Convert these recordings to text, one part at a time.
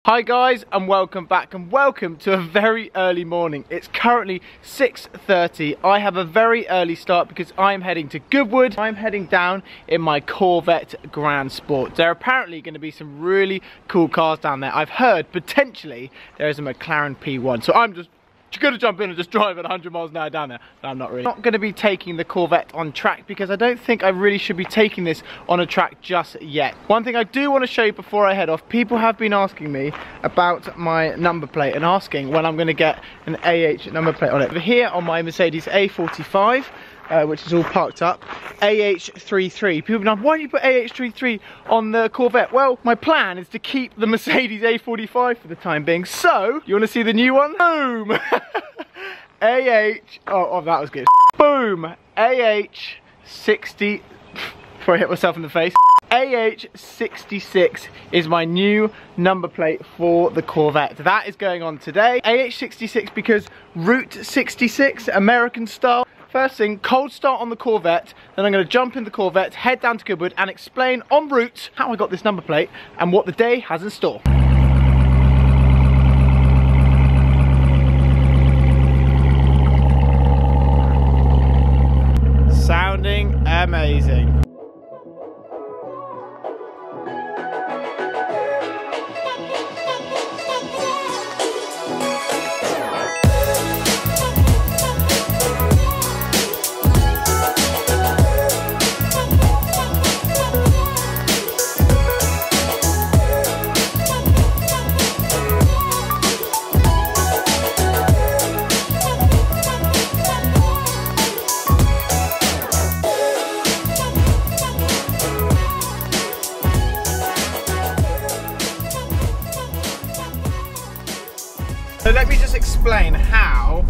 Hi guys, and welcome back, and welcome to a very early morning. It's currently 6:30. I have a very early start because I'm heading to Goodwood. I'm heading down in my Corvette Grand Sport. There are apparently going to be some really cool cars down there. I've heard potentially there is a McLaren P1, so I'm just going to jump in and just drive at 100 miles an hour down there. No, I'm not really. I'm not going to be taking the Corvette on track because I don't think I really should be taking this on a track just yet. One thing I do want to show you before I head off, people have been asking me about my number plate and asking when I'm going to get an AH number plate on it. Over here on my Mercedes A45, which is all parked up, AH33. People have been like, why don't you put AH33 on the Corvette? Well, my plan is to keep the Mercedes A45 for the time being. So, you want to see the new one? Boom! Oh, that was good. Boom! AH60, before I hit myself in the face. AH66 is my new number plate for the Corvette. That is going on today. AH66 because Route 66, American style. First thing, cold start on the Corvette, then I'm going to jump in the Corvette, head down to Goodwood and explain en route how I got this number plate and what the day has in store. Sounding amazing. So let me just explain how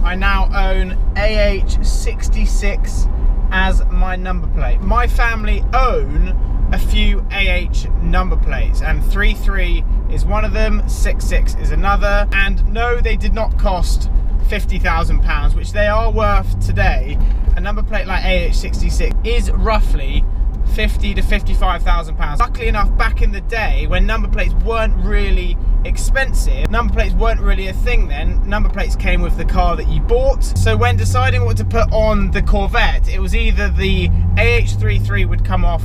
I now own AH66 as my number plate. My family own a few AH number plates, and 33 is one of them, 66 is another, and no, they did not cost £50,000, which they are worth today. A number plate like AH66 is roughly £50,000 to £55,000. Luckily enough, back in the day when number plates weren't really expensive, number plates weren't really a thing then, number plates came with the car that you bought. So when deciding what to put on the Corvette, it was either the AH33 would come off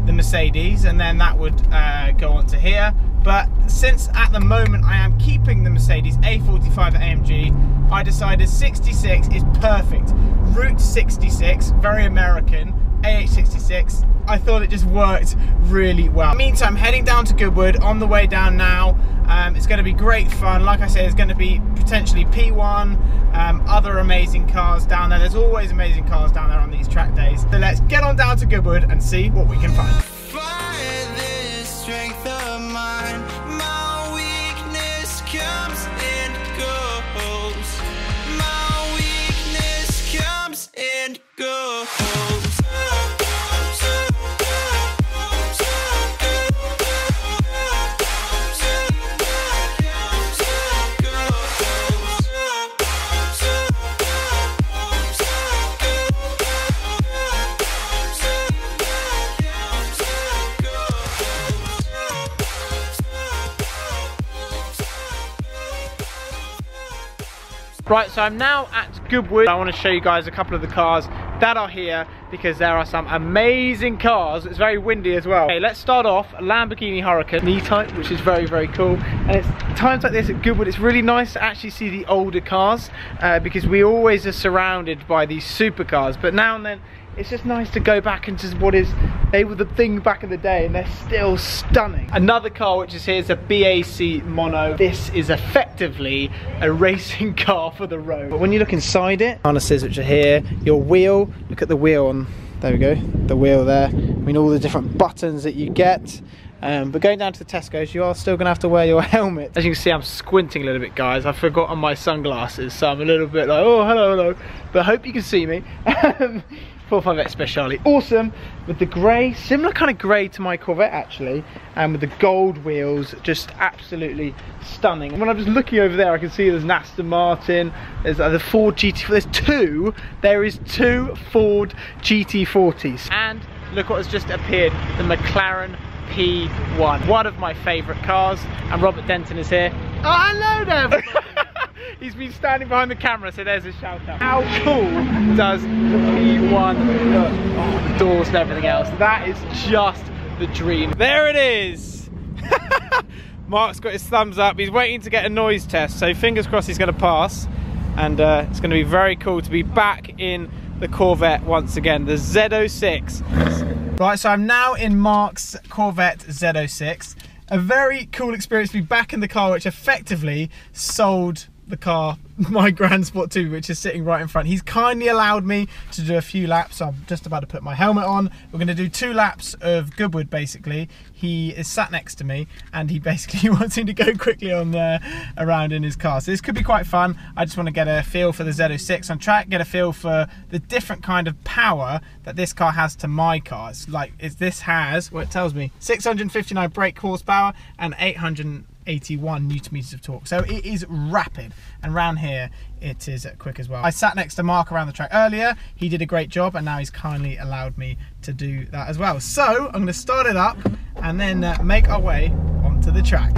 the Mercedes and then that would go on to here, but since at the moment I am keeping the Mercedes A45 AMG, I decided 66 is perfect. Route 66, very American, AH66, I thought it just worked really well. Meantime, heading down to Goodwood on the way down now. It's going to be great fun. Like I said, it's going to be potentially P1, other amazing cars down there. There's always amazing cars down there on these track days. So let's get on down to Goodwood and see what we can find. Right, so I'm now at Goodwood. I want to show you guys a couple of the cars that are here because there are some amazing cars. It's very windy as well. Okay, let's start off Lamborghini Huracan E-Type, which is very, very cool. And it's times like this at Goodwood, it's really nice to actually see the older cars because we always are surrounded by these supercars. But now and then, it's just nice to go back into what is, they were the thing back in the day and they're still stunning. Another car which is here is a BAC Mono. This is effectively a racing car for the road. But when you look inside it, harnesses which are here, your wheel, look at the wheel on, there we go, the wheel there. I mean, all the different buttons that you get. But going down to the Tesco's, you are still going to have to wear your helmet. As you can see, I'm squinting a little bit, guys. I've forgotten my sunglasses, so I'm a little bit like, oh, hello, hello. But I hope you can see me. 45 Speciale, awesome, with the grey, similar kind of grey to my Corvette actually, and with the gold wheels, just absolutely stunning. And when I was looking over there, I can see there's an Aston Martin, there's the Ford GT4, there is two Ford GT40s, and look what has just appeared, the McLaren P1, one of my favourite cars. And Robert Denton is here. Oh, hello there. He's been standing behind the camera, so there's a shout out. How cool does the P1 look? Oh, the doors and everything else. That is just the dream. There it is. Mark's got his thumbs up. He's waiting to get a noise test, so fingers crossed he's going to pass. And it's going to be very cool to be back in the Corvette once again, the Z06. Right, so I'm now in Mark's Corvette Z06. A very cool experience to be back in the car, which effectively sold the car, my Grand Sport 2, which is sitting right in front. He's kindly allowed me to do a few laps. So I'm just about to put my helmet on. We're going to do 2 laps of Goodwood, basically. He is sat next to me and he basically wants me to go quickly on around in his car. So this could be quite fun. I just want to get a feel for the Z06 on track, get a feel for the different kind of power that this car has to my car. It's like, this has, well, it tells me 659 brake horsepower and 881 newton meters of torque, so it is rapid, and round here it is quick as well. I sat next to Mark around the track earlier. He did a great job, and now he's kindly allowed me to do that as well. So I'm going to start it up and then make our way onto the track.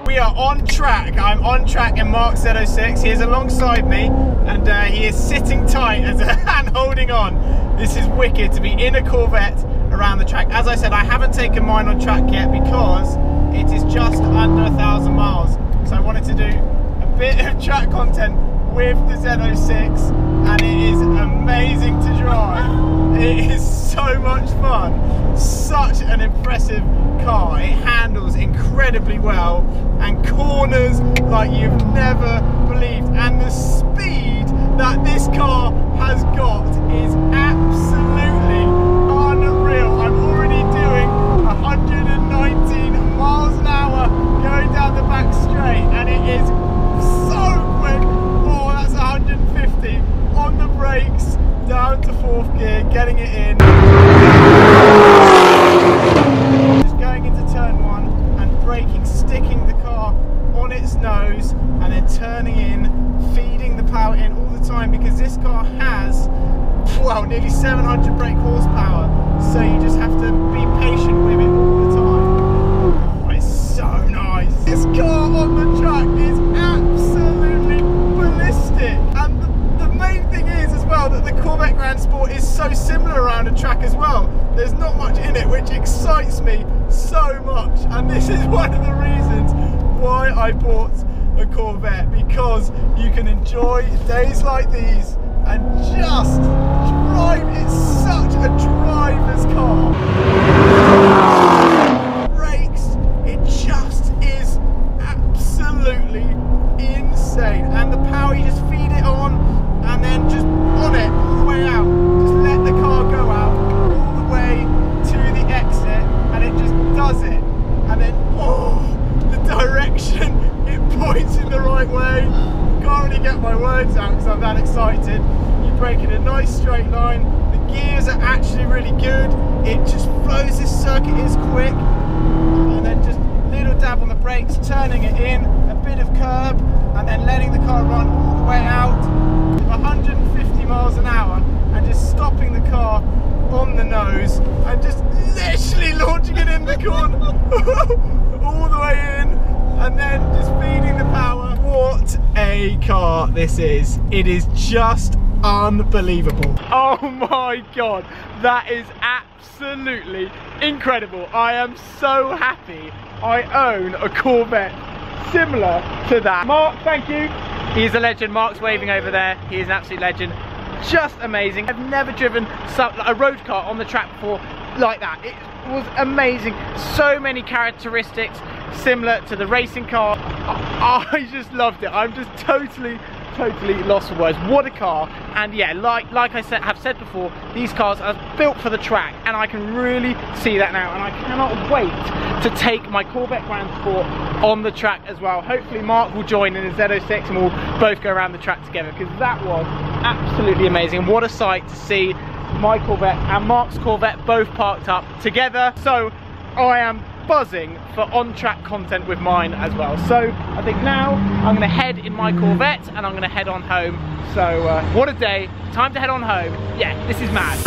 We are on track. I'm on track in Mark's Z06. He is alongside me, and he is sitting tight as a hand holding on. This is wicked to be in a Corvette around the track. As I said, I haven't taken mine on track yet because it is just under 1,000 miles. So I wanted to do a bit of track content with the Z06, and it is amazing to drive. It is so much fun. Such an impressive car. It handles incredibly well and corners like you've never believed. And the speed that this car has got is absolutely unreal. I'm already doing 119 miles an hour going down the back straight, and it is so quick. Oh, that's 150 on the brakes, down to 4th gear, getting it in. Just going into turn 1 and braking, sticking the car on its nose, and then turning in, feeding the power in all the time, because this car has, well, nearly 700 brake horsepower, so you just have to be patient with it all the time. Oh, it's so nice. This car on the track is absolutely ballistic, and the main thing is as well that the Corvette Grand Sport is so similar around a track as well. There's not much in it, which excites me so much, and this is one of the reasons why I bought a Corvette, because you can enjoy days like these and just drive. It's such a driver's car. Brakes, it just is absolutely insane, and the power, you just feed it on and then just on it all the way out. Just let the car go out all the way to the exit, and it just does it. And then, oh, the direction, it points in the right way. Can't really get my words out because I'm that excited. You brake in a nice straight line. The gears are actually really good. It just flows. This circuit is quick. And then just little dab on the brakes, turning it in, a bit of curb, and then letting the car run all the way out. 150 miles an hour, and just stopping the car on the nose and just literally launching it in the corner all the way in, and then just feeding the power. What a car this is. It is just unbelievable. Oh my god, that is absolutely incredible. I am so happy I own a Corvette similar to that. Mark, thank you. He's a legend. Mark's waving over there. He is an absolute legend. Just amazing. I've never driven a road car on the track before like that. It was amazing. So many characteristics similar to the racing car. I just loved it. I'm just totally lost for words. What a car. And yeah, like I have said before, these cars are built for the track, and I can really see that now, and I cannot wait to take my Corvette Grand Sport on the track as well. Hopefully Mark will join in his Z06 and we'll both go around the track together, because that was absolutely amazing. What a sight to see my Corvette and Mark's Corvette both parked up together. So I am buzzing for on-track content with mine as well. So I think now I'm going to head in my Corvette and I'm going to head on home. So what a day. Time to head on home. Yeah, this is mad.